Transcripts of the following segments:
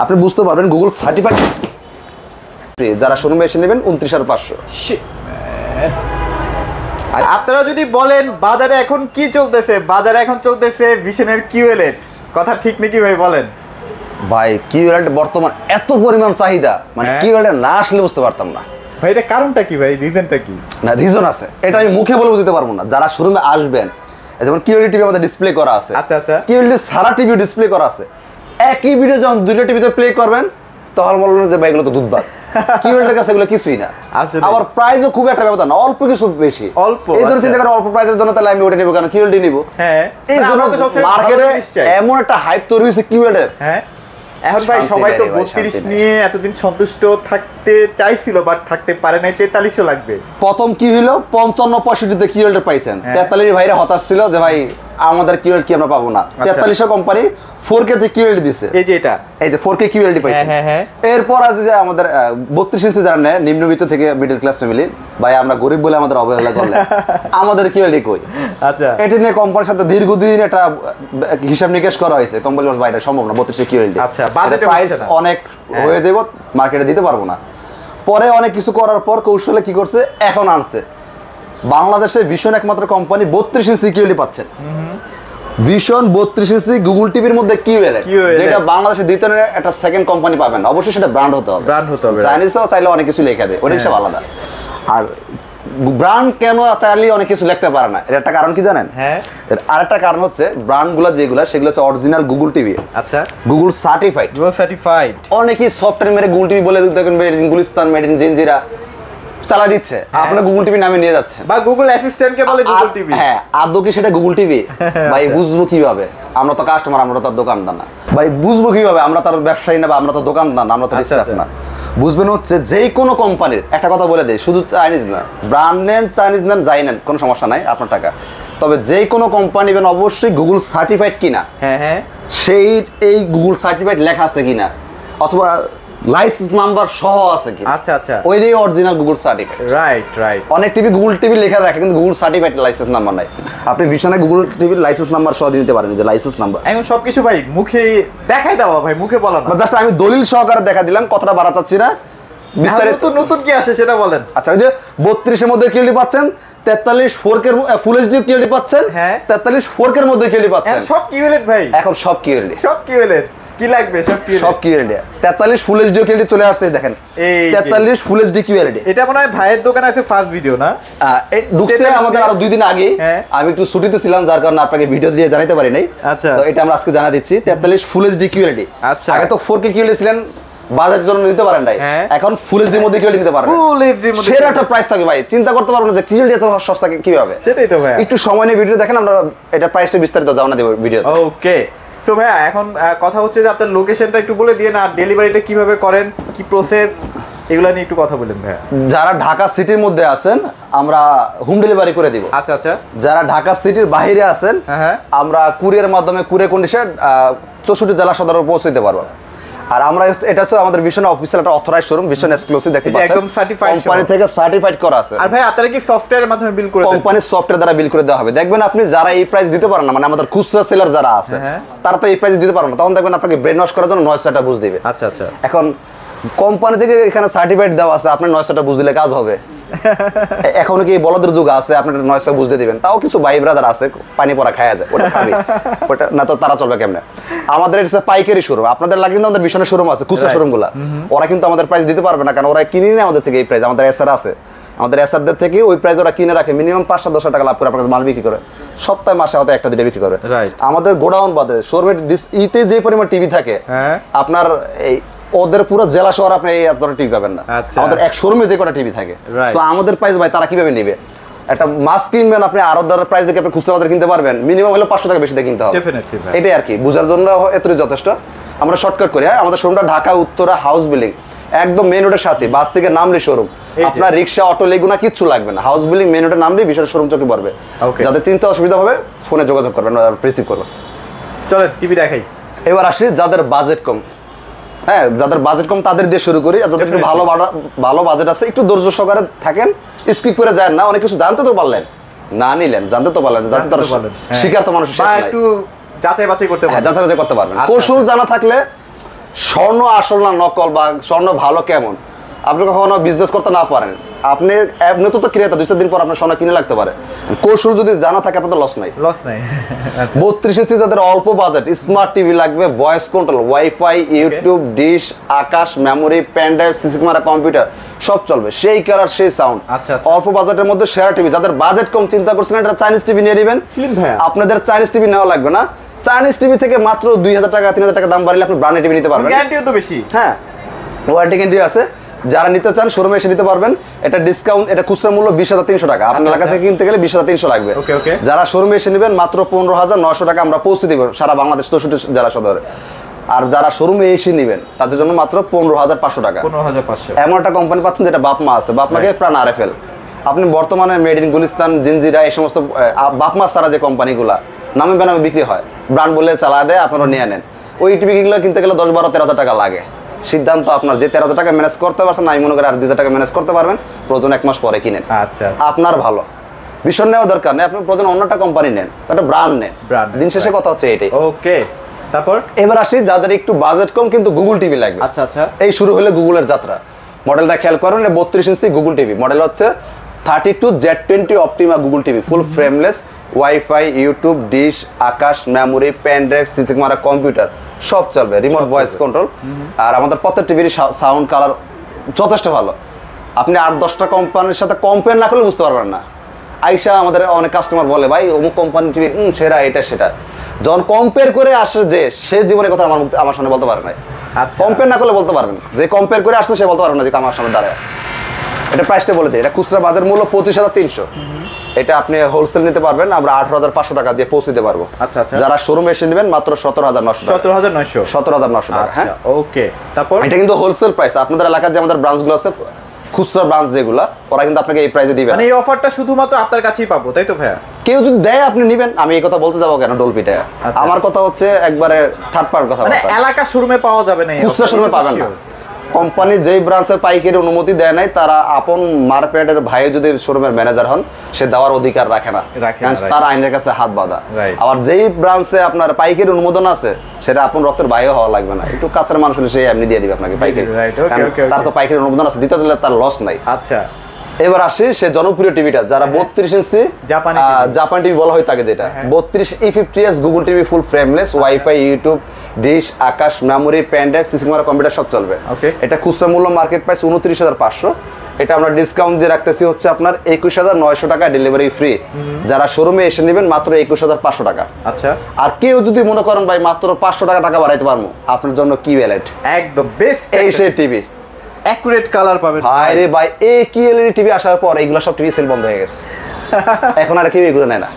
আপনি বুঝতে পারবেন গুগল সার্টিফাইড যারা শোরুমে এসে নেবেন 29,500। আর আপনারা যদি বলেন বাজারে এখন কি চলতেছে, বাজারে এখন চলতেছে ভিশনের কিউএলএড, কথা ঠিক নাকি ভাই বলেন? ভাই কিউএলএড বর্তমান এত পরিমাণ চাহিদা, মানে কিউএলএড না আসলে বুঝতে পারতাম না ভাই। এটা কারণটা কি ভাই, রিজনটা কি? না রিজন আছে, এটা আমি মুখে বলে বুঝতে পারবো না। যারা শোরুমে আসবেন, যেমন কিউএলইডি টিভি আমাদের ডিসপ্লে করা আছে, আচ্ছা আচ্ছা, কিউএলইডি সারা টিভি ডিসপ্লে করা আছে, একই ভিডিও যখন দুইটা টিভিতে প্লে করবেন তখন বলবেন যে ভাই এগুলো তো দুধভাত। কিউএলইডির কাছে এগুলো কিছুই না। আবার প্রাইসও খুব একটা ব্যবধান না, অল্প কিছু বেশি, অল্প। এই জন্য চিন্তা করেন অল্প প্রাইসের জন্য তাহলে আমি ওটা নিব কেন, কিউএলইডি নিব। হ্যাঁ, এই জন্য মার্কেটে এমন একটা হাইপ তৈরি হয়েছে কিউএলইডির। হ্যাঁ, এখন ভাই সবাই তো 32 নিয়ে এতদিন সন্তুষ্ট থাকতে চাইছিল, বাট থাকতে পারে নাই, 43ও লাগবে। প্রথম কি হলো 55-65 কিউএলইডি পাইছেন, 43 ভাইরা হতাশ ছিল যে ভাই আমাদের কিউএলইডি কি আমরা পাবো না। 43 কোম্পানি 4K তে কিউএলইডি দিছে, এই যে এটা, এই যে 4K কিউএলইডি পাইছেন। এরপর আছে যে আমাদের 32 ইঞ্চি যারা নেয় নিম্নবিত্ত থেকে মিডল ক্লাস ফ্যামিলি, ভাই আমরা গরিব বলে আমাদের অবহেলা করলেন, আমাদের কিউএলইডি কই? আচ্ছা, এটা নিয়ে কোম্পানির সাথে দীর্ঘদিন একটা হিসাব নিকেশ করা হয়েছে। কোম্পানি বলছে ভাই এটা সম্ভব না 32 কিউএলইডি, আচ্ছা বাজেটে প্রাইস অনেক হয়ে যাবে, মার্কেটে দিতে পারবো না। পরে অনেক কিছু করার পর কৌশলে কি করছে, এখন আনছে বাংলাদেশে ভিশন একমাত্র কোম্পানি 32 ইঞ্চি কিউএলইডি পাচ্ছেন। ভিশন 32 ইঞ্চি গুগল টিভির মধ্যে কিউএলইডি, যেটা বাংলাদেশে দ্বিতীয় একটা সেকেন্ড কোম্পানি পাবেন, অবশ্যই সেটা ব্র্যান্ড হতে হবে। চাইনিজও চাইলে অনেক কিছু লেখা দেয়, ওটা সব আলাদা। আর ব্র্যান্ড কেন চাইলে অনেক কিছু লিখতে পারে না, এর একটা কারণ কি জানেন? হ্যাঁ, আর একটা কারণ হচ্ছে ব্র্যান্ডগুলো যেগুলো সেগুলো হচ্ছে অরিজিনাল গুগল টিভি। আচ্ছা, গুগল সার্টিফাইড, গুগল সার্টিফাইড। অনেকেই সফটওয়্যার মেরে গুগল টিভি বলে দেখবেন made in Gulistan, made in Jinjira চালা দিচ্ছে, আপনারা গুগল টিভি নামে নিয়ে যাচ্ছেন, বা গুগল অ্যাসিস্ট্যান্টকে বলে গুগল টিভি। হ্যাঁ, আদৌ কি সেটা গুগল টিভি? ভাই বুঝবো কিভাবে? আমরা তো কাস্টমার, আমরা তো দোকানদার না। ভাই বুঝবো কিভাবে? আমরা তো ব্যবসায়ী না, বা আমরা তো দোকানদার না, আমরা তো স্টাফ না। বুঝবেন হচ্ছে যে কোনো কোম্পানির একটা কথা বলে দেয়, শুধু চাইনিজ না, ব্র্যান্ড নেন, চাইনিজ নেন, যাই নেন, কোনো সমস্যা নাই, আপনার টাকা। তবে যে কোনো কোম্পানি নেবেন অবশ্যই গুগল সার্টিফাইড কিনা, হ্যাঁ হ্যাঁ, সেই এই গুগল সার্টিফাইড লেখা আছে কিনা, অথবা লাইসেন্স নাম্বার সহ আছে কি। আচ্ছা আচ্ছা, ওইটাই original Google certified. Right right. অনেক টিভি গুগল টিভি লেখা রাখে কিন্তু গুগল সার্টিফাইড লাইসেন্স নাম্বার নাই। আপনি ভিশনে গুগল টিভির লাইসেন্স নাম্বার সহ নিতে পারেন, যে লাইসেন্স নাম্বার। এখন সবকিছু ভাই মুখে দেখাই দাও ভাই, মুখে বলা না, জাস্ট আমি দলিল সহকারে দেখা দিলাম, কথাটা বাড়াচ্ছি না। বিস্তারিত নতুন কি আসে সেটা বলেন। আচ্ছা, ওই যে 32 এর মধ্যে কিউএলইডি পাচ্ছেন, 43 4K ফুল এইচডি কিউএলইডি পাচ্ছেন, হ্যাঁ 43 4K এর মধ্যে কিউএলইডি পাচ্ছেন। সব কিউএলইডি ভাই, এখন সব কিউএলইডি, সব কিউএলইডি কি লাগবে, সব কিউএলইডি। 43 ফুল এইচডি কিউএলইডি চলে আসছে, দেখেন 43 ফুল এইচডি কিউএলইডি। এটা মনে হয় ভাইয়ের দোকানে আছে ফার্স্ট ভিডিও না? এই ঢুকছে আমাদের আরো 2 দিন আগে, আমি একটু ছুটিতে ছিলাম যার কারণে আপনাকে ভিডিও দিয়ে জানাতে পারি নাই। আচ্ছা, তো এটা আমরা আজকে জানা দিচ্ছি 43 ফুল এইচডি কিউএলইডি। আচ্ছা, আগে তো 4K কিউএলইডি ছিলেন, বাজারের জন্য নিতে পারেন নাই, এখন ফুল এইচডি মধ্যে কিউএলইডি নিতে পারবেন। ফুল এইচডি মধ্যে সেরা একটা প্রাইস থাকে ভাই, চিন্তা করতে পারবেন না যে কিউএলইডি এত সস্তা কিভাবে। সেটাই তো ভাই, একটু সময় নিয়ে ভিডিও দেখেন, আমরা এটা প্রাইসটা বিস্তারিত জানা দেব ভিডিও। ওকে, সো ভাইয়া এখন কথা হচ্ছে যে আপনার লোকেশনটা একটু বলে দিয়ে, আর ডেলিভারিটা কিভাবে করেন, কি প্রসেস, এগুলা নিয়ে একটু কথা বলেন ভাইয়া। যারা ঢাকা সিটির মধ্যে আছেন আমরা হোম ডেলিভারি করে দিব। আচ্ছা আচ্ছা, যারা ঢাকা সিটির বাইরে আছেন আমরা কুরিয়ার মাধ্যমে কুরিয়ার কন্ডিশন 64 জেলা সদরে পৌঁছে দিতে পারবো। আর আমরা এটা হচ্ছে আমাদের ভিশন অফিসিয়াল একটা অথরাইজড শোরুম, ভিশন এক্সক্লুসিভ, দেখতে পাচ্ছেন একদম সার্টিফাইড, কোম্পানি থেকে সার্টিফাইড করা আছে। আর ভাই আপনারা কি সফটওয়্যারের মাধ্যমে বিল করে দেন? কোম্পানির সফটওয়্যার দ্বারা বিল করে দেওয়া হবে। দেখবেন আপনি যারা এই প্রাইস দিতে পারেন না, মানে আমাদের খুচরা সেলার যারা আছে তারা তো এই প্রাইস দিতে পারেন না, তখন দেখবেন আপনাকে ব্রেন ওয়াশ করার জন্য 900টা বুঝ দিবে। আচ্ছা আচ্ছা, এখন কোম্পানি থেকে এখানে সার্টিফাইড দেওয়া আছে, আপনি 900টা বুঝ দিলে কাজ হবে? এখনো কি বলদের যুগ আছে আপনি 900 বুঝতে দিবেন? তাও কিছু ভাই ব্রাদার আছে পানি পড়া খায়া যায়, ওটা খাবে, ওটা না তো তারা চলবে কেমনে? আমাদের এটা পাইকারি শোরুম, আপনাদের লাগে কিন্তু আমাদের বিশনের শোরুম আছে, খুচরা শোরুমগুলা, ওরা কিন্তু আমাদের প্রাইস দিতে পারবে না, কারণ ওরা কিনে নেয় আমাদের থেকে এই প্রাইস। আমাদের এসআর আছে, আমাদের এসআরদের থেকে ওই প্রাইস ওরা কিনে রাখে, মিনিমাম 500-1000 টাকা লাভ করে আপনার কাছে মাল বিক্রি করে, সপ্তাহে মাসে হয়তো 1টা 2টা বিক্রি করে। আমাদের গোডাউন বাদে শোরুমের ইতে যে পরিমাণ টিভি থাকে, আপনার এই ওদের পুরো জেলা শহর আপনি এই এতটা টিভি পাবেন না। আমাদের এক শোরুমে যে কটা টিভি থাকে, তো আমাদের প্রাইস ভাই তারা কিভাবে নেবে? একটা মাছ কিনবেন আপনি আরো দারের প্রাইস দেখে আপনি খুচরা বাজারে কিনতে পারবেন, মিনিমাম হলো 500 টাকা বেশি দিয়ে কিনতে হবে। এটাই আর কি, বোঝার জন্য এতটাই যথেষ্ট। আমরা শর্টকাট করি। হ্যাঁ, আমাদের শোরুমটা ঢাকা উত্তরা হাউস বিল্ডিং, একদম মেইন রোডের সাথে, বাস থেকে নামলে শোরুম, আপনার রিক্সা অটো লেগুনা কিচ্ছু লাগবে না, হাউস বিল্ডিং মেইন রোডে নামলে বিশাল শোরুম চোখে পড়বে। যাদের চিন্তা অসুবিধা হবে ফোনে যোগাযোগ করবেন, রিসিভ করবেন। চলেন টিভি দেখাই। এবার আসি যাদের বাজেট কম, হ্যাঁ যাদের বাজেট কম তাদের দিয়ে শুরু করি। যাদের একটু ভালো বাজেট আছে, একটু ধৈর্য সহকারে থাকেন, স্কিপ করে যায় না, অনেক কিছু জানতে তো পারলেন, না নিলেন জানতে তো পারলেন, জানতে তো শিকার তো মানুষ একটু যাচাই বাছাই করতে পারবেন, যাচাই বাছাই করতে পারবেন। কৌশল জানা থাকলে স্বর্ণ আসল না নকল বা স্বর্ণ ভালো কেমন আপনি কখনো বিজনেস করতে না পারেন, আপনি নতুন তো ক্রেতা 2-4 দিন পর আপনার স্বর্ণ কিনে লাগতে পারে, কৌশল যদি জানা থাকে আপনাদের লস নাই। 32 ইঞ্চি যাদের অল্প বাজেট, স্মার্ট টিভি লাগবে, voice control, wifi, YouTube, dish, Akash, memory, pen drive, CC camera, computer সব চলবে, সেই কালার সেই সাউন্ড, অল্প বাজেটের মধ্যে সেরা টিভি। যাদের বাজেট কম চিন্তা করছেন এটা চাইনিজ টিভি নিয়ে নেবেন, আপনাদের চাইনিজ টিভি নেওয়া লাগবে না। চাইনিজ টিভি থেকে মাত্র 2000 টাকা 3000 টাকা দাম বাড়লে আপনি ব্র্যান্ডেড টিভি নিতে পারবেন, গ্যারান্টিও তো বেশি। হ্যাঁ, ওয়ারেন্টি গ্যারান্টি আছে। যারা নিতে চান শোরুমে এসে নিতে পারবেন, এটা ডিসকাউন্ট, এটা খুচরা মূল্য 20,300 টাকা, আপনার এলাকা থেকে কিনতে গেলে 20,300 লাগবে। যারা শোরুমে এসে নেবেন মাত্র 15,900 টাকা আমরা পৌঁছে দিব সারা বাংলাদেশ 64 জেলা সদরে। আর যারা শোরুমে এসে নেবেন তাদের জন্য মাত্র 15,500 টাকা। 15,500 এমন একটা কোম্পানি পাচ্ছেন যেটা বাপমা আছে, বাপমাকে প্রাণ আরএফএল। আপনি বর্তমানে মেড ইন গুলিস্তান, জিনজিরা, এই সমস্ত বাপমা ছাড়া যে কোম্পানিগুলা নামে বেনামে বিক্রি হয়, ব্র্যান্ড বলে চালা দেয়, আপনারা নিয়ে নেন। ওই টিভিগুলো কিনতে গেলে 10-12-13,000 টাকা লাগে। সিদ্ধান্ত আপনার, যে 13,000 টাকা ম্যানেজ করতে পারছেন, আমি মনে করি আর 2,000 টাকা ম্যানেজ করতে পারবেন, প্রয়োজন 1 মাস পরে কিনেন। আচ্ছা, আপনার ভালো ভীষণ নেওয়া দরকার নেই, আপনি প্রয়োজন অন্যটা কোম্পানি নেন, একটা ব্র্যান্ড নেন। দিন শেষে কথা হচ্ছে এটাই। ওকে, তারপর এবার আসি যাদের একটু বাজেট কম কিন্তু গুগল টিভি লাগবে। আচ্ছা আচ্ছা, এই শুরু হলে গুগলের যাত্রা। মডেলটা খেয়াল করেন, 32 ইঞ্চি গুগল টিভি, মডেল হচ্ছে 32Z20 optima Google TV, full frameless, wifi, YouTube, dish, Akash, memory, pen drive, CC camera, computer সব চলবে, রিমোট ভয়েস কন্ট্রোল। আর আমাদের প্রত্যেক টিভির সাউন্ড কালার যথেষ্ট ভালো। আপনি 8-10টা কোম্পানির সাথে কম্পেয়ার না করলে বুঝতে পারবেন না। আইসা আমাদের অনেক কাস্টমার বলে ভাই অমুক কোম্পানির টিভি সেরা, এটা সেটা। যখন কম্পেয়ার করে আসে যে সে জীবনের কথা আমার সামনে বলতে পারে না, কম্পেয়ার না করলে বলতে পারবেন। যে কম্পেয়ার করে আসছে সে বলতে পারবে না যে আমার সামনে দাঁড়ায়। এটা প্রাইসটা বলে দিই, এটা খুচরা বাজার মূল্য 25,300। এটা আপনি হোলসেল নিতে পারবেন, আমরা 18,500 টাকা দিয়ে পৌঁছে দিতে পারবো। আচ্ছা আচ্ছা, যারা শোরুমে এসে নেবেন মাত্র 17,900 টাকা। 17,900 টাকা। হ্যাঁ, ওকে। তারপর এটা কিন্তু হোলসেল প্রাইস। আপনাদের এলাকার যে আমাদের ব্রাঞ্চগুলো আছে, খুচরা ব্রাঞ্চ যেগুলো, ওরা কিন্তু আপনাকে এই প্রাইসে দিবে। মানে এই অফারটা শুধুমাত্র আপনার কাছেই পাবো, তাই তো ভাইয়া? কেউ যদি দেয় আপনি নেবেন, আমি এই কথা বলতে যাবো কেন ডলপিটা? আমার কথা হচ্ছে একবারে থার্ড পার্ট কথা। মানে এলাকা শোরুমে পাওয়া যাবে না, খুচরা শোরুমে পাবেন না। কোম্পানি যেই ব্রাঞ্চের পাইকারি অনুমতি দেয় নাই, তারা আপন মার্কেটের ভাই যদি শোরুমের ম্যানেজার হন, সে দেওয়ার অধিকার রাখে না, তার আইনের কাছে হাত বাঁধা। আবার যেই ব্রাঞ্চে আপনার পাইকারি অনুমোদন আছে, সেটা আপন রক্তের ভাইও হওয়া লাগবে না, একটু কাছের মানুষ হলে সে এমনি দিয়ে দিবে আপনাকে পাইকারি, তার তো পাইকারি অনুমোদন আছে, দিতে দিলে তার লস নাই। আচ্ছা, এবার আসি সে জনপ্রিয় টিভিটা, যারা 32 ইঞ্চি জাপান টিভি বলা হয় তাকে, যেটা 32 E50s Google TV, full frameless, wifi, YouTube, dish, Akash, memory, pen drive, CC camera, computer সব চলবে। এটা খুচরা মূল্য মার্কেট প্রাইস 29,500। এটা আমরা ডিসকাউন্ট দিয়ে রাখতেছি হচ্ছে আপনার 21,900 টাকা, ডেলিভারি ফ্রি। যারা শোরুমে এসে নেবেন মাত্র 21,500 টাকা। আচ্ছা, আর কেউ যদি মনে করেন ভাই মাত্র 500 টাকা বাড়াইতে পারবো, আপনার জন্য কি ওয়ালেট, একদম বেস্ট এই সেই টিভি, অ্যাকুরেট কালার পাবেন। ভাই রে ভাই, এই কি এলইডি টিভি আসার পর এইগুলো সব টিভি সেল বন্ধ হয়ে গেছে, এখন আর কেউ এগুলো নেয় না।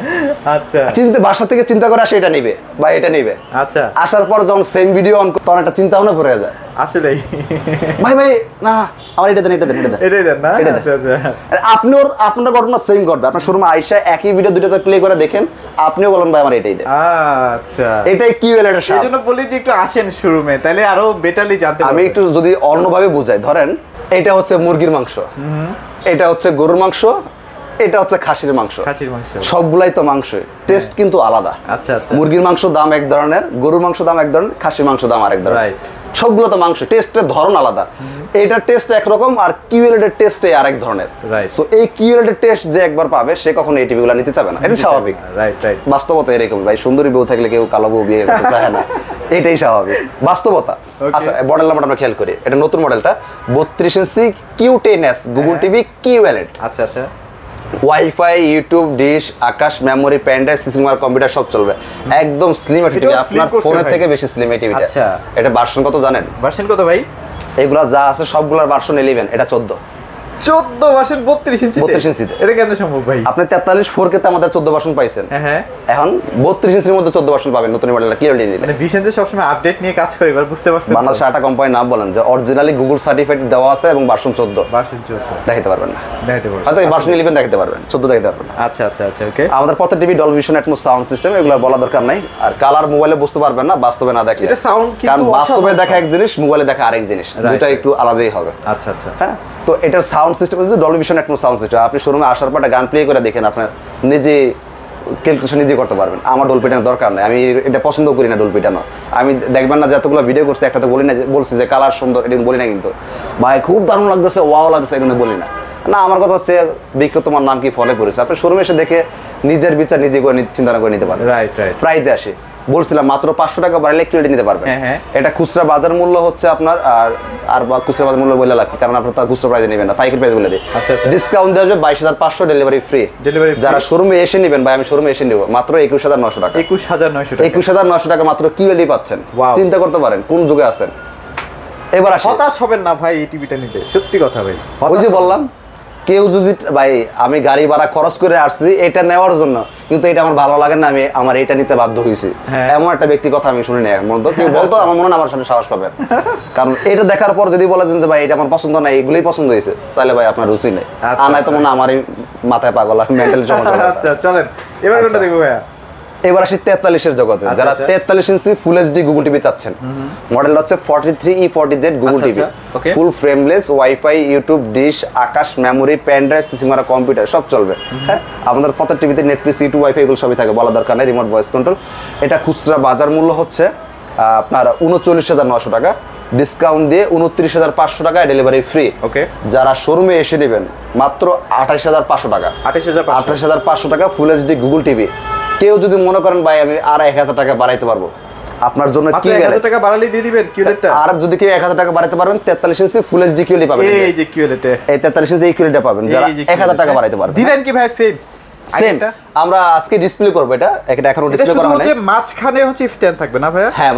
আচ্ছা, বাসা থেকে চিন্তা করে আসে এটা নিবে বা এটা নিবে। আচ্ছা, আসার পর যখন সেম ভিডিও অন তখন একটা চিন্তা ভাবনা পড়ে যায়, আসলেই ভাই না আমার এটা দেন, এটা দেন, এটা দেন, এটাই দেন না। আচ্ছা আচ্ছা, আপনার ঘটনা সেম ঘটবে। আপনার শোরুমে আইসা একই ভিডিও দুটোতে প্লে করে দেখেন, আপনিও বলেন ভাই আমার এটাই দেন। আচ্ছা, এটাই কি ওয়ালেটের সাথে। এইজন্য বলি যে একটু আসেন শোরুমে, তাহলে আরো বেটারলি জানতে পারবেন। আমি একটু যদি অন্যভাবে বুঝাই, ধরেন এটা হচ্ছে মুরগির মাংস, এটা হচ্ছে গরুর মাংস, এটা হচ্ছে খাসির মাংস, সবগুলাই তো মাংস, টেস্ট কিন্তু আলাদা। আচ্ছা আচ্ছা, মুরগির মাংস দাম এক ধরনের, গরুর মাংস দাম এক ধরনের, খাসির মাংস দাম আরেক ধরনের, সবগুলো তো মাংস, টেস্টের ধরন আলাদা। এটার টেস্ট একরকম আর কিউএলএড টেস্ট আরেক ধরনের। সো এই কিউএলএড টেস্ট যে একবার পাবে সে কখনো এই টিভিগুলো নিতে চাবে না, এটা স্বাভাবিক। বাস্তবতা এরকম ভাই, সুন্দরী বউ থাকলে কেউ কালো বউ বিয়ে করতে চায় না, এটাই স্বাভাবিক বাস্তবতা। আচ্ছা, মডেল নাম্বারটা আমরা খেয়াল করি, এটা নতুন মডেলটা 32 ইঞ্চি Q10s গুগল টিভি কিউএলএড। আচ্ছা আচ্ছা, wifi, YouTube, dish, Akash, memory, pen drive, CC camera, computer সব চলবে, একদম স্লিম টিভি, আপনার ফোনের থেকে বেশি স্লিম এই টিভিটা। আচ্ছা, এটা ভার্সন কত জানেন? ভার্সন কত ভাই? এগুলা যা আছে সবগুলোর ভার্সন 11, এটা 14 ভার্সন 32 ইঞ্চি। 32 ইঞ্চিতে এটা কেন সম্ভব ভাই? আপনি 43 4K তে আমাদের 14 ভার্সন পাইছেন, হ্যাঁ, এখন 32 ইঞ্চির মধ্যে 14 ভার্সন পাবেন নতুন মডেলটা কিউএলডি নিলে। মানে ভিশন যে সবসময় আপডেট নিয়ে কাজ করে, এবার বুঝতে পারছেন। বাংলাদেশ একটা কোম্পানি নাম বলেন যে অরিজিনালি গুগল সার্টিফাইড দেওয়া আছে এবং ভার্সন 14 দেখাতে পারবেন না, হয়তো এই ভার্সন 11 দেখাতে পারবেন, 14 দেখাতে পারবেন না। আচ্ছা আচ্ছা আচ্ছা, ওকে। আমাদের প্রত্যেক TV Dolby Vision Atmos sound system, এগুলো বলা দরকার নাই। আর কালার মোবাইলে বুঝতে পারবেন না, বাস্তবে না দেখলে। এটা সাউন্ড কিন্তু কারণ বাস্তবে দেখা এক জিনিস, মোবাইলে দেখা আরেক জিনিস, দুটো একটু আলাদাই হবে। আচ্ছা আচ্ছা, হ্যাঁ। তো এটার সাউন্ড সিস্টেম হচ্ছে Dolby Vision Atmos sound system. আপনি শোরুমে আসার পর একটা গান প্লে করে দেখেন, আপনার নিজে ক্যালকুলেশন নিজে করতে পারবেন। আমার ডোল পিটানোর দরকার নেই, আমি এটা পছন্দ করি না ডোল পিটানো। আমি দেখবেন না যতগুলো ভিডিও করছি একটাতে বলি না, বলছি যে কালার সুন্দর, এটা বলি না কিন্তু ভাই খুব দারুণ লাগতেছে, ওয়াও লাগতেছে, এগুলো বলি না। না, আমার কথা হচ্ছে বিখ্যাত তোমার নাম কি ফলে পড়েছে, আপনি শোরুমে এসে দেখে নিজের বিচার নিজে করে চিন্তা করে নিতে পারেন। Right right. প্রাইজে আসে বলছিলাম মাত্র 500 টাকা বাড়লে কিউএলডি নিতে পারবেন। এটা খুচরা বাজার মূল্য হচ্ছে আপনার আর খুচরা বাজার মূল্য বলে লাগবে, কারণ আপনার খুচরা প্রাইজে নেবেন না, পাইকারি প্রাইস বলে দিই। ডিসকাউন্ট দেওয়া যাবে 22,500, ডেলিভারি ফ্রি। যারা শোরুমে এসে নেবেন, ভাই আমি শোরুমে এসে নেব মাত্র 21,900 টাকা। 21,900 টাকা মাত্র কিউএলডি পাচ্ছেন। চিন্তা করতে পারেন কোন যুগে আছেন। এবার আসি, হতাশ হবেন না ভাই এই টিভিটা নিতে, সত্যি কথা ভাই। ওই যে বললাম, কেউ যদি ভাই আমি গাড়ি ভাড়া খরচ করে আসছি এটা নেওয়ার জন্য, কিন্তু এটা আমার ভালো লাগে না, আমি আমার এটা নিতে বাধ্য হয়েছি, এমন একটা ব্যক্তি কথা আমি শুনি না মনে তো কেউ বলতো, আমার মনে হয় আমার সামনে সাহস পাবেন। কারণ এটা দেখার পর যদি বলেন যে ভাই এটা আমার পছন্দ না, এগুলোই পছন্দ হয়েছে, তাহলে ভাই আপনার রুচি নেই, আর নাই তো মনে হয় আমারই মাথায় পাগল আর মেন্টালি সমস্যা। আচ্ছা চলেন এবার কোনটা দেখবো ভাইয়া? এবার আসি 43-এর জগতে। যারা 43 inch full HD Google TV চাচ্ছেন, মডেল হচ্ছে 43E40Z Google TV, full frameless, wifi, YouTube, dish, Akash, memory, pen drive, CC মারা কম্পিউটার সব চলবে। হ্যাঁ, আমাদের প্রত্যেক টিভিতে নেটফ্লিক্স, ইউটিউব, ওয়াইফাই এগুলো সবই থাকে, বলা দরকার নেই, রিমোট ভয়েস কন্ট্রোল। এটা খুচরা বাজার মূল্য হচ্ছে আপনার 39,900 টাকা, ডিসকাউন্ট দিয়ে 29,500 টাকা, ডেলিভারি ফ্রি। ওকে। যারা শোরুমে এসে নেবেন মাত্র 28,500 টাকা, 28,500 টাকা ফুল এইচডি গুগল টিভি। কেউ যদি মনে করেন ভাই আমি আর 1,000 টাকা বাড়াইতে পারবো, আপনার জন্য কি 1,000 টাকা বাড়ালে দিয়ে দিবেন কিউএলটা। আর যদি কেউ 1,000 টাকা বাড়াইতে পারবেন, 43 ইঞ্চি ফুল এইচডি কিউএলডি পাবেন। এই যে কিউএলটা, এই 43 ইঞ্চি এই কিউএলডি পাবেন যারা 1,000 টাকা বাড়াইতে পারবেন। দিবেন কি ভাই? সেম আমরা আজকে ডিসপ্লে করব, এটা এখনো ডিসপ্লে করা হয়নি। এটা মাঝখানে হচ্ছে স্ট্যান্ড থাকবে না ভাইয়া? হ্যাঁ,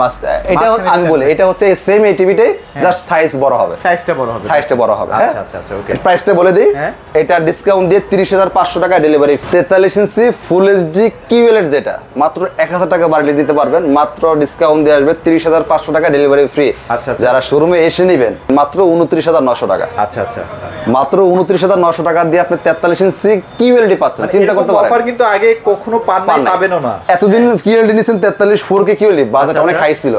এটা আমি বলি এটা হচ্ছে সেম এই টিভিটাই, জাস্ট সাইজ বড় হবে, সাইজটা বড় হবে, সাইজটা বড় হবে। আচ্ছা আচ্ছা আচ্ছা, ওকে। প্রাইসটা বলে দিই, এটা ডিসকাউন্ট দিয়ে 30,500 টাকা, delivery 43 inch full HD QLED যেটা মাত্র 1,000 টাকা বাড়িয়ে দিতে পারবেন, মাত্র ডিসকাউন্ট দিয়ে আসবে 30,500 টাকা, ডেলিভারি ফ্রি। আচ্ছা, যারা শোরুমে এসে নেবেন মাত্র 29,900 টাকা। আচ্ছা আচ্ছা, মাত্র 29,900 টাকা দিয়ে আপনি 43 ইঞ্চি কিউএলডি পাচ্ছেন। চিন্তা করতে পারেন, অফার কিন্তু আগে কখনো পাবেনও না। এতদিন কিউএলডি নিছেন 43 4K কিউএলডি, বাজেট অনেক হাই ছিল,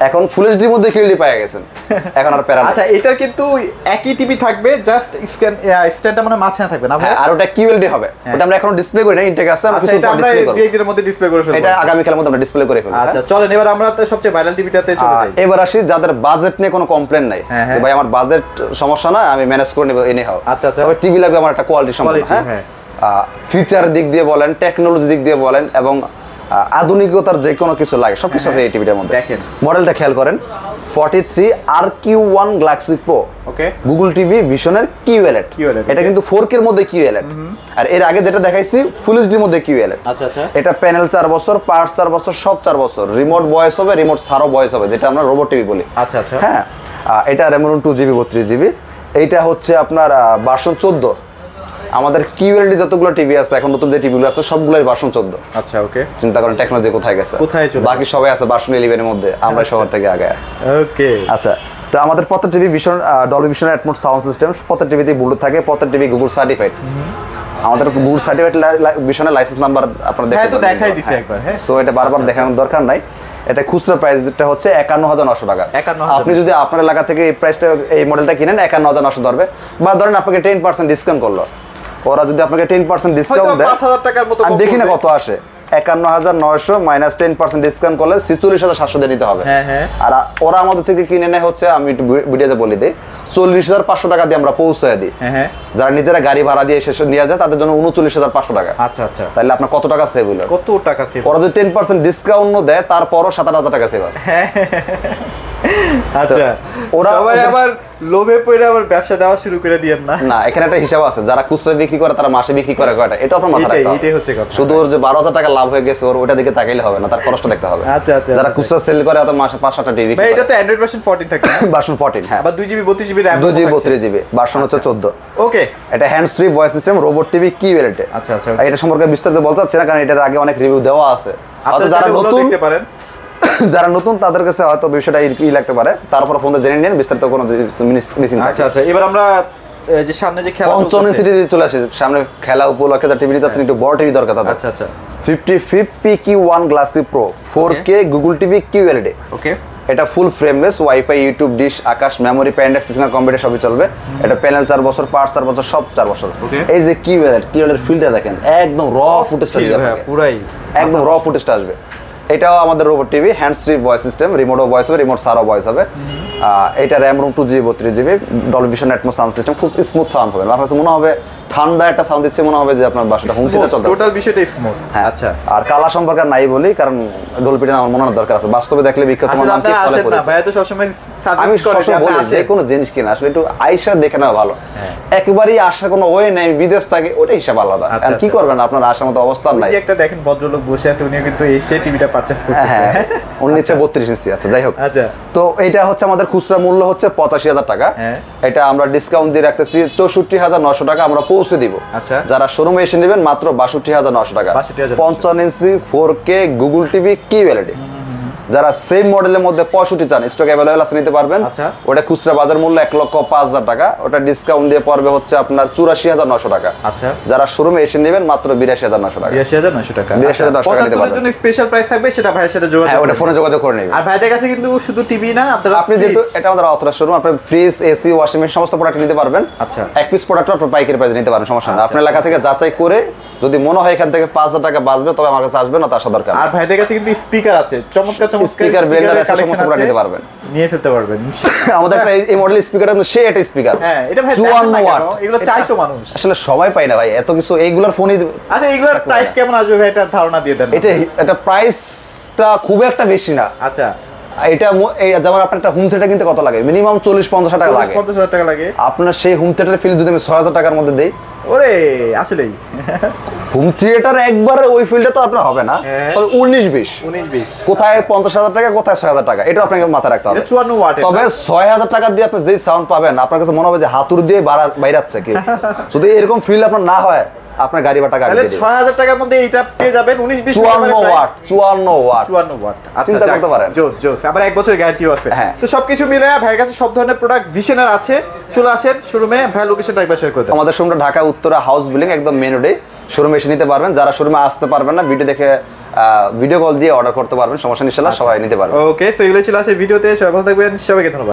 এখন ফুল এইচডির মধ্যে কিউএলডি পেয়ে গেছেন, এখন আর প্যারা। আচ্ছা, এটার কিন্তু একই টিভি থাকবে, জাস্ট স্ট্যান্ডটা মানে মাঝখানে থাকবে না ভাই? আর ওটা কিউএলডি হবে, ওটা আমরা এখনো ডিসপ্লে করি না, ইনটেক আছে, আমরা কিছু পর ডিসপ্লে করব, এর মধ্যে ডিসপ্লে করে ফেলব, এটা আগামী কালের মধ্যে আমরা ডিসপ্লে করে ফেলব। আচ্ছা চলেন এবার আমরা তো সবচেয়ে ভাইরাল টিভিটাতে চলে যাই। এবার আসি যাদের বাজেট নিয়ে কোনো কমপ্লেইন নাই, ভাই আমার বাজেট সমস্যা না, আমি ম্যানেজ করে নেব, এনে হাও। আচ্ছা আচ্ছা, তবে টিভি লাগবে আমার একটা কোয়ালিটি সম্পন্ন, হ্যাঁ, ফিচার দিক দিয়ে বলেন, টেকনোলজি দিক দিয়ে বলেন, এবং আধুনিকতার যে কোনো কিছু লাগে সবকিছু আছে এই টিভিটার মধ্যে। দেখেন মডেলটা খেয়াল করেন, 43RQ1 গ্যালাক্সি প্রো, ওকে, গুগল টিভি ভিশনের কিউএলএড। এটা কিন্তু 4K এর মধ্যে কিউএলএড, আর এর আগে যেটা দেখাইছি ফুল এইচডি এর মধ্যে কিউএলএড। আচ্ছা আচ্ছা, এটা প্যানেল 4 বছর, পার্টস 4 বছর, সব 4 বছর, রিমোট ভয়েস হবে, রিমোট ছাড়াও ভয়েস হবে, যেটা আমরা রোবট টিভি বলি। আচ্ছা আচ্ছা, হ্যাঁ, এটা RAM 2GB 32GB। এইটা হচ্ছে আপনার ভার্সন 14। আমাদের কিউএলডি যতগুলো টিভি আছে এখন, নতুন যে টিভিগুলো আছে সবগুলোর ভার্সন 14। আচ্ছা ওকে, চিন্তা করেন টেকনোলজি কোথায় গেছে, বাকি সবাই আছে ভার্সন 11 এর মধ্যে, আমরা সবার থেকে আগে। ওকে, আচ্ছা, তো আমাদের প্রত্যেক TV vision Dolby vision Atmos sound system, প্রত্যেক টিভিতে ব্লুটুথ থাকে, প্রত্যেক টিভি গুগল সার্টিফাইড। আমাদের গুগল সার্টিফাইড ভিশনের লাইসেন্স নাম্বার আপনারা দেখতে পারেন, দেখাই দিছি একবার। হ্যাঁ, সো এটা বারবার দেখানোর দরকার নাই। এটা খুচরা প্রাইসটা হচ্ছে 51,900 টাকা। আপনি যদি আপনার এলাকা থেকে এই প্রাইসটা এই মডেলটা কিনেন 51,900 ধরবে, বা ধরেন আপনাকে 10% ডিসকাউন্ট করলো, ওরা যদি আপনাকে 10% ডিসকাউন্ট দেয়, 5,000 টাকার মতো, আমি দেখি না কত আসে, 51,900 মাইনাস 10% ডিসকাউন্ট করলে 46,700 দিয়ে নিতে হবে। আর ওরা আমাদের থেকে কিনে নেয় হচ্ছে, আমি একটু ভিডিওতে বলি দিই, 40,500 টাকা দিয়ে আমরা পৌঁছায় দিই। যারা নিজেরা গাড়ি ভাড়া দিয়ে শেষ নিয়ে যায় তাদের জন্য 39,500 টাকা। আচ্ছা আচ্ছা, তাহলে আপনার কত টাকা সেভ হলো? কত টাকা সেভ? ওরা যদি 10% ডিসকাউন্ট দেয় তারপরও 7,000 টাকা সেভ আছে। আচ্ছা, ওরা সবাই আবার লোভে পড়ে আবার ব্যবসা দেওয়া শুরু করে দিয়েন না। না, এখানে একটা হিসাব আছে, যারা খুচরা বিক্রি করে তারা মাসে বিক্রি করে কয়টা, এটা আপনার মাথায় রাখতে হবে। এটাই হচ্ছে কথা। শুধু ওর যে 12,000 টাকা লাভ হয়ে গেছে ওর ওটা দিকে তাকাইলে হবে না, তার খরচটা দেখতে হবে। আচ্ছা আচ্ছা, যারা খুচরা সেল করে অত মাসে 5-7টা টিভি, ভাই এটা তো অ্যান্ড্রয়েড ভার্সন 14 থাকে, ভার্সন 14। হ্যাঁ, আবার 2GB 32GB RAM, 2GB 32GB, version হচ্ছে 14। ওকে, এটা hands free voice system, robot TV QLED. আচ্ছা আচ্ছা, এটা সম্পর্কে বিস্তারিত বলতে চাচ্ছি না, কারণ এটার আগে অনেক রিভিউ দেওয়া আছে, আপনারা যারা নতুন দেখতে পারেন, যারা নতুন তাদের কাছে হয়তো বিষয়টা ই লাগতে পারে, তারপর ফোনে জেনে নিন বিস্তারিত কোনো মিসিং। আচ্ছা আচ্ছা, এবার আমরা যে সামনে যে খেলা চলছে সিটি চলে আসে, সামনে খেলা উপলক্ষে যা টিভি নিতে চাচ্ছেন একটু বড় টিভি দরকার তাদের। আচ্ছা আচ্ছা, 55PQ1 glassy pro 4K Google TV QLED. Okay, এটা full frameless, wifi, YouTube, dish, Akash, memory, প্যান্ডেক্স, সিগন্যাল, কম্পিউটার সবই চলবে। এটা প্যানেল 4 বছর, পার্ট 4 বছর, সব 4 বছর। এই যে কিওয়ালের ফিল্ডটা দেখেন, একদম র ফুটেজটা দিবে, পুরাই একদম র ফুটেজটা আসবে। এটাও আমাদের robot TV, hands free voice system, রিমোটও ভয়েস হবে, রিমোট সারও ভয়েস হবে। এটা RAM ROM 2GB 32GB, Dolby Vision Atmos sound system, খুব স্মুথ সাউন্ড হবে। আমার কাছে মনে হবে ঠান্ডা একটা সাউন্ড দিচ্ছে, মনে হবে যে আপনার বাসাটা হোম থিয়েটার চলতেছে। টোটাল বিষয়টা স্মুথ। হ্যাঁ, আচ্ছা। আর কালা সম্পর্কে নাই বলি, কারণ ডলবিটা আমার মনে হয় দরকার আছে। বাস্তবে দেখলে বিখ্যাত মানকে ফলো করে। ভাই তো সব সময় আমি সবসময় বলি যে কোনো জিনিস কিনা আসলে একটু আয়শা দেখে নেওয়া ভালো। একবারই আসার কোনো ওয়ে নাই, বিদেশ থাকে, ওটা হিসাব আলাদা। আর কি করবেন, আপনার আসার মতো অবস্থা নাই। একটা দেখেন ভদ্রলোক বসে আছে, উনি কিন্তু এসে টিভিটা পারচেজ করতেছে। হ্যাঁ, ওর নিচে 32 ইঞ্চি আছে। যাই হোক, আচ্ছা। তো এটা হচ্ছে আমাদের খুচরা মূল্য হচ্ছে 85,000 টাকা। এটা আমরা ডিসকাউন্ট দিয়ে রাখতেছি 64,900 টাকা আমরা পৌঁছে দিব। আচ্ছা। যারা শোরুমে এসে নেবেন মাত্র 62,900 টাকা। 55 ইঞ্চি 4K গুগল টিভি কি ভ্যালিডি। যারা সেম মডেলের মধ্যে 65 চান, স্টক অ্যাভেলেবল আছে, নিতে পারবেন। ওটা খুচরা বাজার মূল্য 1,05,000 টাকা, ওটা ডিসকাউন্ট দিয়ে পড়বে হচ্ছে আপনার 84,900 টাকা। আচ্ছা। যারা শোরুমে এসে নেবেন মাত্র 82,900 টাকা। 82,900 টাকা। 82,900 টাকা নিতে পারবেন। জন্য স্পেশাল প্রাইস থাকবে, সেটা ভাইয়ের সাথে যোগাযোগ। হ্যাঁ, ওটা ফোনে যোগাযোগ করে নেবেন। আর ভাইদের কাছে কিন্তু শুধু টিভি না, আপনি যেহেতু এটা আমাদের অথরাইজড শোরুম, আপনি ফ্রিজ, এসি, ওয়াশিং মেশিন সমস্ত প্রোডাক্ট নিতে পারবেন। আচ্ছা। এক পিস প্রোডাক্ট আপনি পাইকারি প্রাইসে নিতে পারেন, সমস্যা নেই। আপনার এলাকা থেকে যাচাই করে যদি মনে হয় এখান থেকে 5,000 টাকা বাঁচবে, তবে আমার কাছে আসবেন, না তার সাথে দরকার। আর ভাইদের কাছে কিন্তু স্পিকার আছে, চমৎকার স্পিকার, ব্লেন্ডার আছে, সমস্ত প্রোডাক্ট নিতে পারবেন, নিয়ে ফেলতে পারবেন। আমাদের একটা এই মডেল স্পিকার কিন্তু সে একটা স্পিকার। হ্যাঁ, এটা ভাই 54 ওয়াট। এগুলো চাই তো মানুষ, আসলে সবাই পায় না ভাই এত কিছু, এইগুলোর ফোনই। আচ্ছা, এগুলোর প্রাইস কেমন আসবে ভাই, এটা ধারণা দিয়ে দেন। এটা প্রাইসটা খুব একটা বেশি না। আচ্ছা। এটা যেমন আপনার একটা হোম থিয়েটার কিনতে কত লাগে, মিনিমাম 40-50 টাকা লাগে। 50,000 টাকা লাগে। আপনার সেই হোম থিয়েটারের ফিল যদি আমি 6,000 টাকার মধ্যে দেই, ওরে আসলেই হোম থিয়েটার একবারে ওই ফিল্ডে তো আপনার হবে না। তবে 19-20 কোথায় 50,000 টাকা, কোথায় 6,000 টাকা, এটা আপনাকে মাথায় রাখতে হবে। 54 ওয়াট। তবে 6,000 টাকা দিয়ে আপনি যেই সাউন্ড পাবেন, আপনার কাছে মনে হবে যে হাতুড় দিয়ে বাইরাচ্ছে কি। যদি এরকম ফিল আপনার না হয়, আপনার গাড়ি বা টাকা তাহলে 6,000 টাকার মধ্যে এইটা পেয়ে যাবেন। 19-20 54 ওয়াট। চিন্তা করতে পারেন। জোস। আবার 1 বছরের গ্যারান্টিও আছে। তো সবকিছু মিলে ভাইয়ের কাছে সব ধরনের প্রোডাক্ট ভিশনের আছে। চলে আসেন শোরুমে। ভাই লোকেশনটা একবার শেয়ার করে দেন। আমাদের শোরুমটা ঢাকা উত্তরা হাউস বিল্ডিং, একদম মেন রোডে। শোরুমে এসে নিতে পারবেন। যারা শোরুমে আসতে পারবেন না, ভিডিও দেখে ভিডিও কল দিয়ে অর্ডার করতে পারবেন, সমস্যা ইনশাআল্লাহ সবাই নিতে পারবেন। ওকে, সো এগুলো ছিল আজকের ভিডিওতে। সবাই ভালো থাকবেন, সবাইকে ধন্যবাদ।